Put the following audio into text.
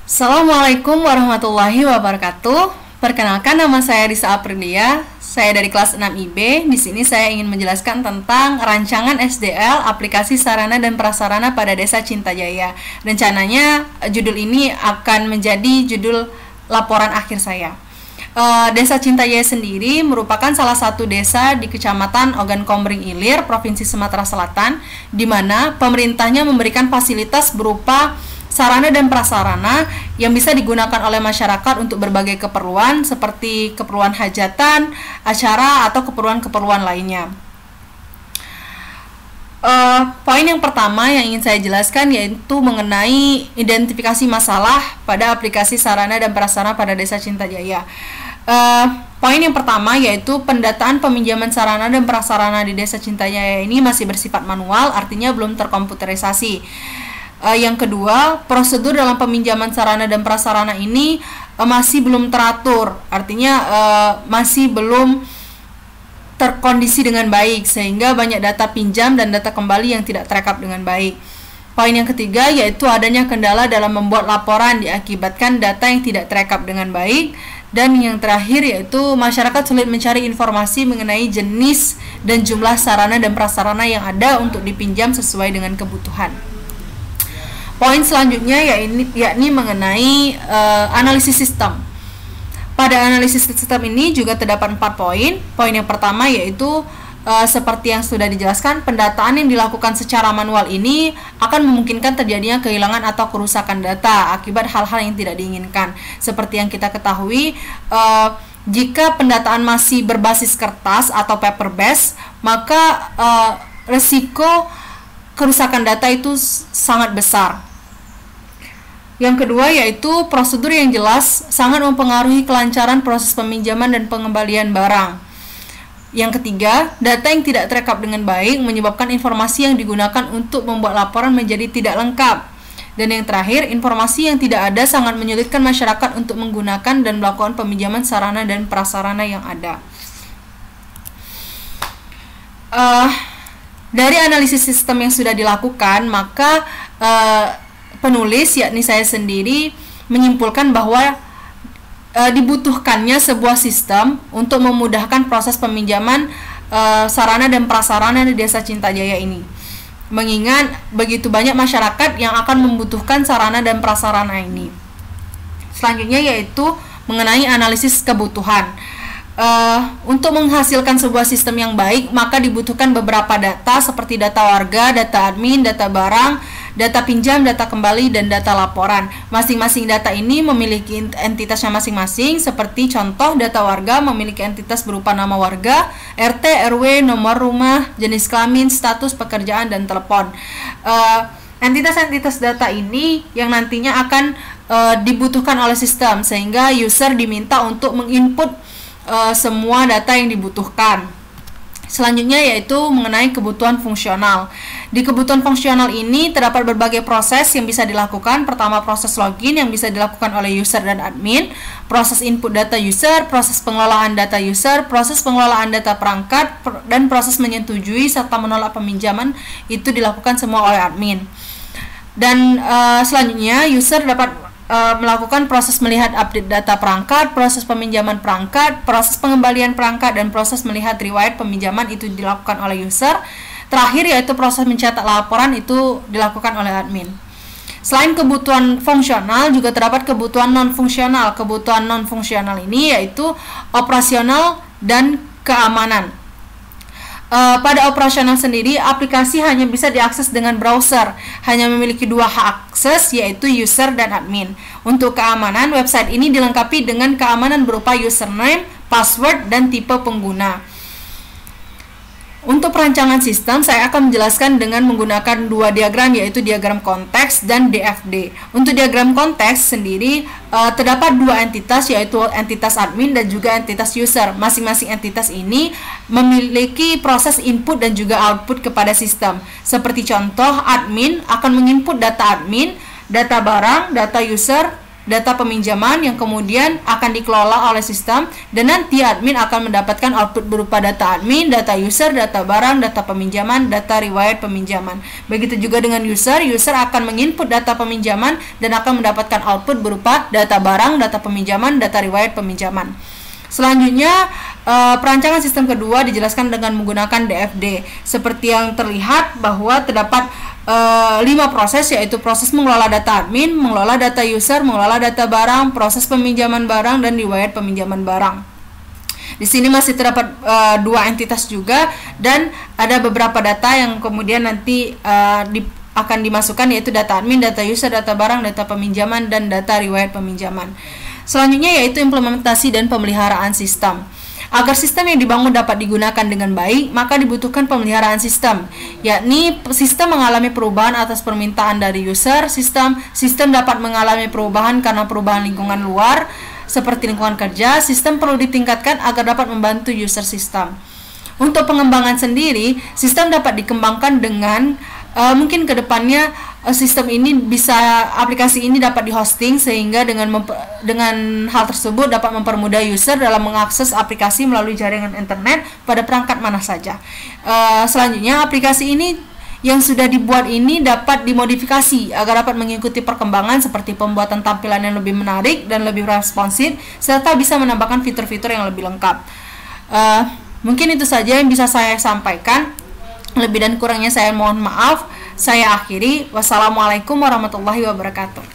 Assalamualaikum warahmatullahi wabarakatuh. Perkenalkan, nama saya Risa Aprilia. Saya dari kelas 6 IB. Di sini saya ingin menjelaskan tentang rancangan SDL aplikasi sarana dan prasarana pada Desa Cintajaya. Rencananya judul ini akan menjadi judul laporan akhir saya. Desa Cintajaya sendiri merupakan salah satu desa di Kecamatan Ogan Komering Ilir, Provinsi Sumatera Selatan, di mana pemerintahnya memberikan fasilitas berupa sarana dan prasarana yang bisa digunakan oleh masyarakat untuk berbagai keperluan seperti keperluan hajatan, acara, atau keperluan-keperluan lainnya. Poin yang pertama yang ingin saya jelaskan yaitu mengenai identifikasi masalah pada aplikasi sarana dan prasarana pada Desa Cintajaya. Poin yang pertama yaitu pendataan peminjaman sarana dan prasarana di Desa Cintajaya ini masih bersifat manual, artinya belum terkomputerisasi. Yang kedua, prosedur dalam peminjaman sarana dan prasarana ini masih belum teratur, artinya masih belum terkondisi dengan baik, sehingga banyak data pinjam dan data kembali yang tidak terekap dengan baik. Poin yang ketiga yaitu adanya kendala dalam membuat laporan diakibatkan data yang tidak terekap dengan baik. Dan yang terakhir yaitu masyarakat sulit mencari informasi mengenai jenis dan jumlah sarana dan prasarana yang ada untuk dipinjam sesuai dengan kebutuhan. Poin selanjutnya yakni mengenai analisis sistem. Pada analisis sistem ini juga terdapat 4 poin. Poin yang pertama yaitu seperti yang sudah dijelaskan, pendataan yang dilakukan secara manual ini akan memungkinkan terjadinya kehilangan atau kerusakan data akibat hal-hal yang tidak diinginkan. Seperti yang kita ketahui, jika pendataan masih berbasis kertas atau paper based, maka resiko kerusakan data itu sangat besar. Yang kedua yaitu prosedur yang jelas sangat mempengaruhi kelancaran proses peminjaman dan pengembalian barang. Yang ketiga, data yang tidak terekap dengan baik menyebabkan informasi yang digunakan untuk membuat laporan menjadi tidak lengkap. Dan yang terakhir, informasi yang tidak ada sangat menyulitkan masyarakat untuk menggunakan dan melakukan peminjaman sarana dan prasarana yang ada. Dari analisis sistem yang sudah dilakukan, maka penulis, yakni saya sendiri, menyimpulkan bahwa dibutuhkannya sebuah sistem untuk memudahkan proses peminjaman sarana dan prasarana di Desa Cintajaya ini. Mengingat begitu banyak masyarakat yang akan membutuhkan sarana dan prasarana ini. Selanjutnya yaitu mengenai analisis kebutuhan. Untuk menghasilkan sebuah sistem yang baik, maka dibutuhkan beberapa data seperti data warga, data admin, data barang, data pinjam, data kembali, dan data laporan. Masing-masing data ini memiliki entitasnya masing-masing, seperti contoh data warga memiliki entitas berupa nama warga, RT, RW, nomor rumah, jenis kelamin, status pekerjaan, dan telepon. Entitas-entitas data ini yang nantinya akan dibutuhkan oleh sistem, sehingga user diminta untuk menginput semua data yang dibutuhkan. Selanjutnya yaitu mengenai kebutuhan fungsional. Di kebutuhan fungsional ini terdapat berbagai proses yang bisa dilakukan. Pertama, proses login yang bisa dilakukan oleh user dan admin, proses input data user, proses pengelolaan data user, proses pengelolaan data perangkat, dan proses menyetujui serta menolak peminjaman itu dilakukan semua oleh admin. Dan selanjutnya user dapat melakukan proses melihat update data perangkat, proses peminjaman perangkat, proses pengembalian perangkat, dan proses melihat riwayat peminjaman itu dilakukan oleh user. Terakhir yaitu proses mencetak laporan itu dilakukan oleh admin. Selain kebutuhan fungsional, juga terdapat kebutuhan non-fungsional. Kebutuhan non-fungsional ini yaitu operasional dan keamanan. Pada operasional sendiri, aplikasi hanya bisa diakses dengan browser, hanya memiliki 2 hak akses, yaitu user dan admin. Untuk keamanan, website ini dilengkapi dengan keamanan berupa username, password, dan tipe pengguna. Untuk perancangan sistem, saya akan menjelaskan dengan menggunakan 2 diagram, yaitu diagram konteks dan DFD. Untuk diagram konteks sendiri, terdapat 2 entitas, yaitu entitas admin dan juga entitas user. Masing-masing entitas ini memiliki proses input dan juga output kepada sistem. Seperti contoh, admin akan menginput data admin, data barang, data user, data peminjaman yang kemudian akan dikelola oleh sistem, dan nanti admin akan mendapatkan output berupa data admin, data user, data barang, data peminjaman, data riwayat peminjaman. Begitu juga dengan user akan menginput data peminjaman dan akan mendapatkan output berupa data barang, data peminjaman, data riwayat peminjaman. Selanjutnya, perancangan sistem kedua dijelaskan dengan menggunakan DFD. Seperti yang terlihat bahwa terdapat 5 proses, yaitu proses mengelola data admin, mengelola data user, mengelola data barang, proses peminjaman barang, dan riwayat peminjaman barang. Di sini masih terdapat 2 entitas juga, dan ada beberapa data yang kemudian nanti akan dimasukkan, yaitu data admin, data user, data barang, data peminjaman, dan data riwayat peminjaman. Selanjutnya yaitu implementasi dan pemeliharaan sistem. Agar sistem yang dibangun dapat digunakan dengan baik, maka dibutuhkan pemeliharaan sistem, yakni sistem mengalami perubahan atas permintaan dari user, sistem dapat mengalami perubahan karena perubahan lingkungan luar, seperti lingkungan kerja. Sistem perlu ditingkatkan agar dapat membantu user sistem. Untuk pengembangan sendiri, sistem dapat dikembangkan dengan mungkin kedepannya sistem ini aplikasi ini dapat dihosting, sehingga dengan hal tersebut dapat mempermudah user dalam mengakses aplikasi melalui jaringan internet pada perangkat mana saja. Selanjutnya, aplikasi ini yang sudah dibuat ini dapat dimodifikasi agar dapat mengikuti perkembangan, seperti pembuatan tampilan yang lebih menarik dan lebih responsif, serta bisa menambahkan fitur-fitur yang lebih lengkap. Mungkin itu saja yang bisa saya sampaikan. Lebih dan kurangnya saya mohon maaf. Saya akhiri. Wassalamualaikum warahmatullahi wabarakatuh.